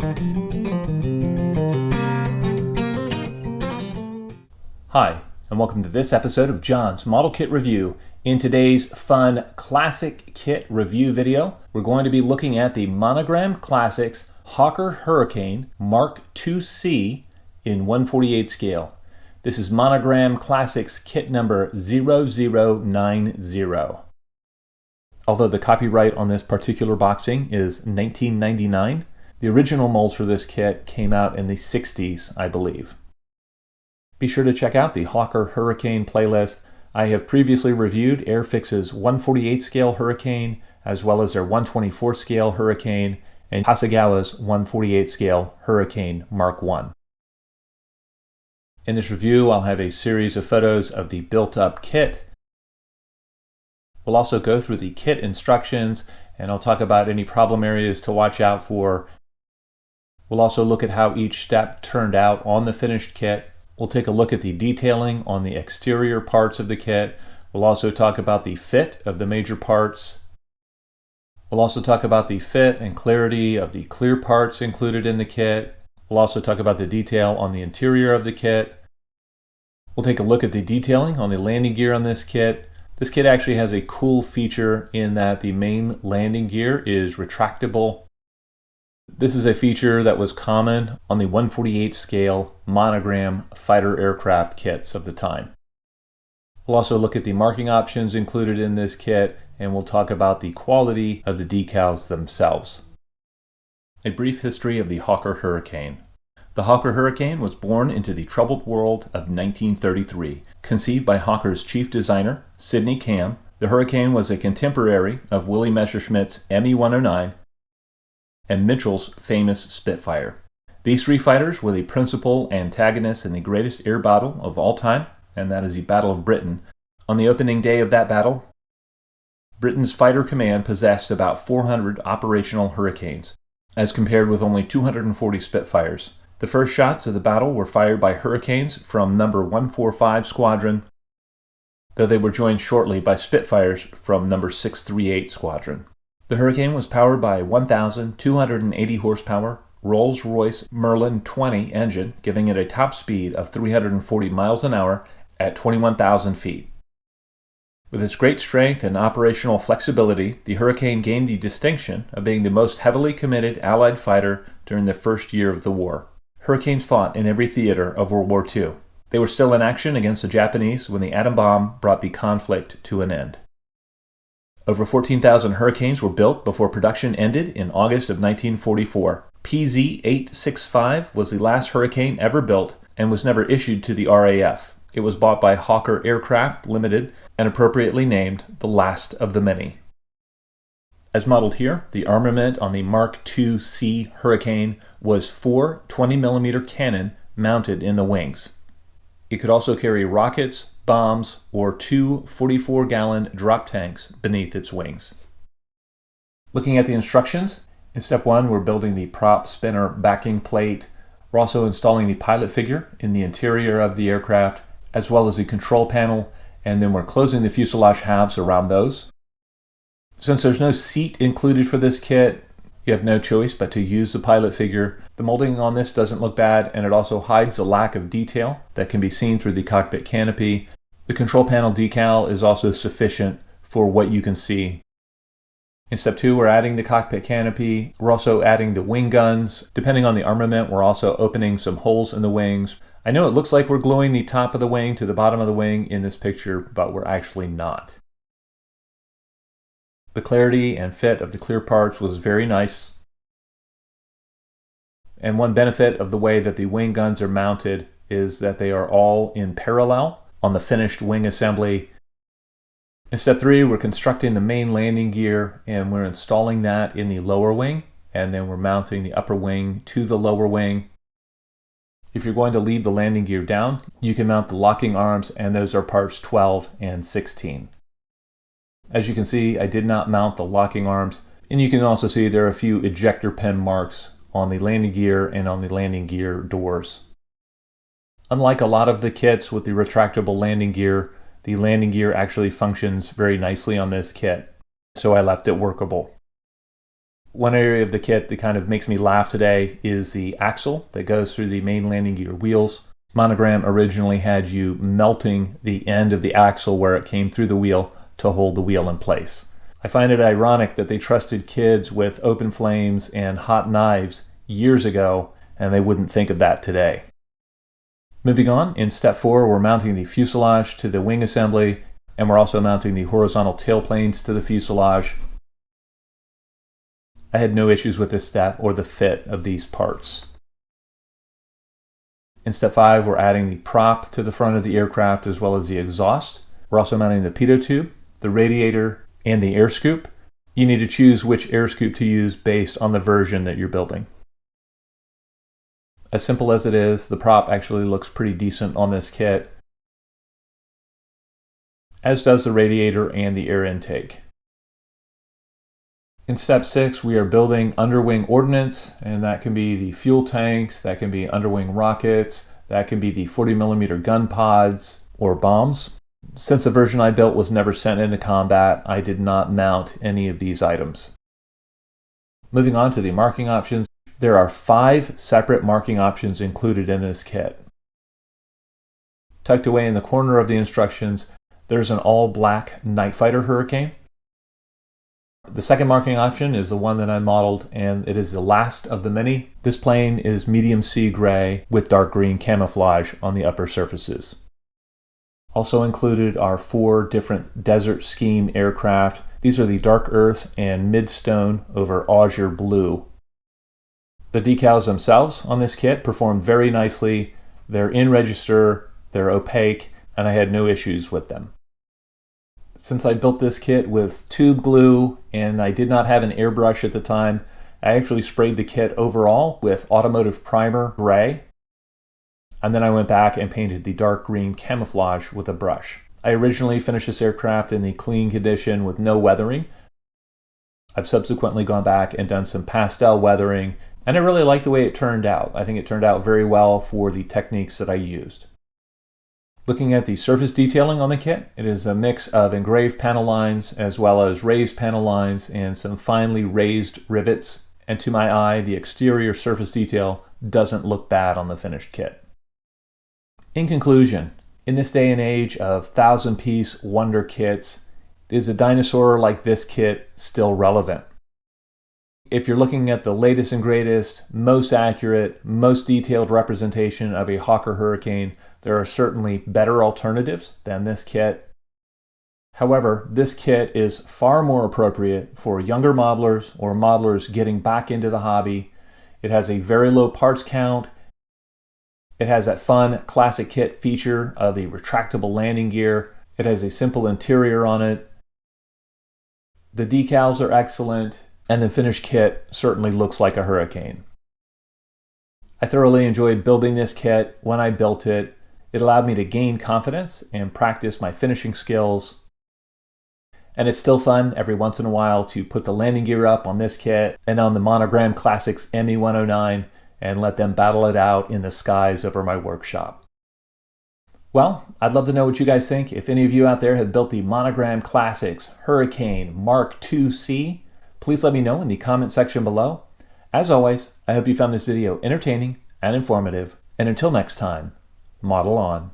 Hi, and welcome to this episode of John's Model Kit Review. In today's fun classic kit review video, we're going to be looking at the Monogram Classics Hawker Hurricane Mark IIc in 1/48 scale. This is Monogram Classics kit number 0090. Although the copyright on this particular boxing is 1999, the original molds for this kit came out in the 60s, I believe. Be sure to check out the Hawker Hurricane playlist. I have previously reviewed Airfix's 1/48 scale Hurricane, as well as their 1/24 scale Hurricane, and Hasegawa's 1/48 scale Hurricane Mark I. In this review, I'll have a series of photos of the built-up kit. We'll also go through the kit instructions, and I'll talk about any problem areas to watch out for. We'll also look at how each step turned out on the finished kit. We'll take a look at the detailing on the exterior parts of the kit. We'll also talk about the fit of the major parts. We'll also talk about the fit and clarity of the clear parts included in the kit. We'll also talk about the detail on the interior of the kit. We'll take a look at the detailing on the landing gear on this kit. This kit actually has a cool feature in that the main landing gear is retractable. This is a feature that was common on the 1/48 scale Monogram fighter aircraft kits of the time. We'll also look at the marking options included in this kit, and we'll talk about the quality of the decals themselves. A brief history of the Hawker Hurricane. The Hawker Hurricane was born into the troubled world of 1933. Conceived by Hawker's chief designer, Sidney Cam, the Hurricane was a contemporary of Willie Messerschmitt's Me-109 and Mitchell's famous Spitfire. These three fighters were the principal antagonists in the greatest air battle of all time, and that is the Battle of Britain. On the opening day of that battle, Britain's fighter command possessed about 400 operational Hurricanes, as compared with only 240 Spitfires. The first shots of the battle were fired by Hurricanes from number 145 Squadron, though they were joined shortly by Spitfires from number 638 Squadron. The Hurricane was powered by a 1,280 horsepower Rolls-Royce Merlin 20 engine, giving it a top speed of 340 miles an hour at 21,000 feet. With its great strength and operational flexibility, the Hurricane gained the distinction of being the most heavily committed Allied fighter during the first year of the war. Hurricanes fought in every theater of World War II. They were still in action against the Japanese when the atom bomb brought the conflict to an end. Over 14,000 Hurricanes were built before production ended in August of 1944. PZ-865 was the last Hurricane ever built and was never issued to the RAF. It was bought by Hawker Aircraft Limited and appropriately named the last of the many. As modeled here, the armament on the Mark IIc Hurricane was 4 20mm cannon mounted in the wings. It could also carry rockets, bombs, or 2 44-gallon drop tanks beneath its wings. Looking at the instructions, in step 1 we're building the prop spinner backing plate. We're also installing the pilot figure in the interior of the aircraft, as well as the control panel, and then we're closing the fuselage halves around those. Since there's no seat included for this kit, you have no choice but to use the pilot figure. The molding on this doesn't look bad, and it also hides the lack of detail that can be seen through the cockpit canopy. The control panel decal is also sufficient for what you can see. In step 2, we're adding the cockpit canopy. We're also adding the wing guns. Depending on the armament, we're also opening some holes in the wings. I know it looks like we're gluing the top of the wing to the bottom of the wing in this picture, but we're actually not. The clarity and fit of the clear parts was very nice. And one benefit of the way that the wing guns are mounted is that they are all in parallel on the finished wing assembly. In step 3, we're constructing the main landing gear, and we're installing that in the lower wing, and then we're mounting the upper wing to the lower wing. If you're going to leave the landing gear down, you can mount the locking arms, and those are parts 12 and 16. As you can see, I did not mount the locking arms, and you can also see there are a few ejector pin marks on the landing gear and on the landing gear doors. Unlike a lot of the kits with the retractable landing gear, the landing gear actually functions very nicely on this kit, so I left it workable. One area of the kit that kind of makes me laugh today is the axle that goes through the main landing gear wheels. Monogram originally had you melting the end of the axle where it came through the wheel to hold the wheel in place. I find it ironic that they trusted kids with open flames and hot knives years ago, and they wouldn't think of that today. Moving on, in step 4, we're mounting the fuselage to the wing assembly, and we're also mounting the horizontal tail planes to the fuselage. I had no issues with this step or the fit of these parts. In step 5, we're adding the prop to the front of the aircraft as well as the exhaust. We're also mounting the pitot tube, the radiator, and the air scoop. You need to choose which air scoop to use based on the version that you're building. As simple as it is, the prop actually looks pretty decent on this kit, as does the radiator and the air intake. In step 6, we are building underwing ordnance, and that can be the fuel tanks, that can be underwing rockets, that can be the 40mm gun pods or bombs. Since the version I built was never sent into combat, I did not mount any of these items. Moving on to the marking options, there are 5 separate marking options included in this kit. Tucked away in the corner of the instructions, there's an all-black night fighter Hurricane. The second marking option is the one that I modeled, and it is the last of the many. This plane is medium sea gray with dark green camouflage on the upper surfaces. Also included are 4 different desert scheme aircraft. These are the dark earth and midstone over azure blue. The decals themselves on this kit perform very nicely. They're in register, they're opaque, and I had no issues with them. Since I built this kit with tube glue and I did not have an airbrush at the time, I actually sprayed the kit overall with automotive primer gray, and then I went back and painted the dark green camouflage with a brush. I originally finished this aircraft in the clean condition with no weathering. I've subsequently gone back and done some pastel weathering, and I really like the way it turned out. I think it turned out very well for the techniques that I used. Looking at the surface detailing on the kit, it is a mix of engraved panel lines as well as raised panel lines and some finely raised rivets. And to my eye, the exterior surface detail doesn't look bad on the finished kit. In conclusion, in this day and age of 1,000-piece wonder kits, is a dinosaur like this kit still relevant? If you're looking at the latest and greatest, most accurate, most detailed representation of a Hawker Hurricane, there are certainly better alternatives than this kit. However, this kit is far more appropriate for younger modelers or modelers getting back into the hobby. It has a very low parts count. It has that fun classic kit feature of the retractable landing gear. It has a simple interior on it. The decals are excellent, and the finished kit certainly looks like a Hurricane. I thoroughly enjoyed building this kit. When I built it, it allowed me to gain confidence and practice my finishing skills. And it's still fun every once in a while to put the landing gear up on this kit and on the Monogram Classics ME109 and let them battle it out in the skies over my workshop. Well, I'd love to know what you guys think. If any of you out there have built the Monogram Classics Hurricane Mark IIc, please let me know in the comment section below. As always, I hope you found this video entertaining and informative, and until next time, model on.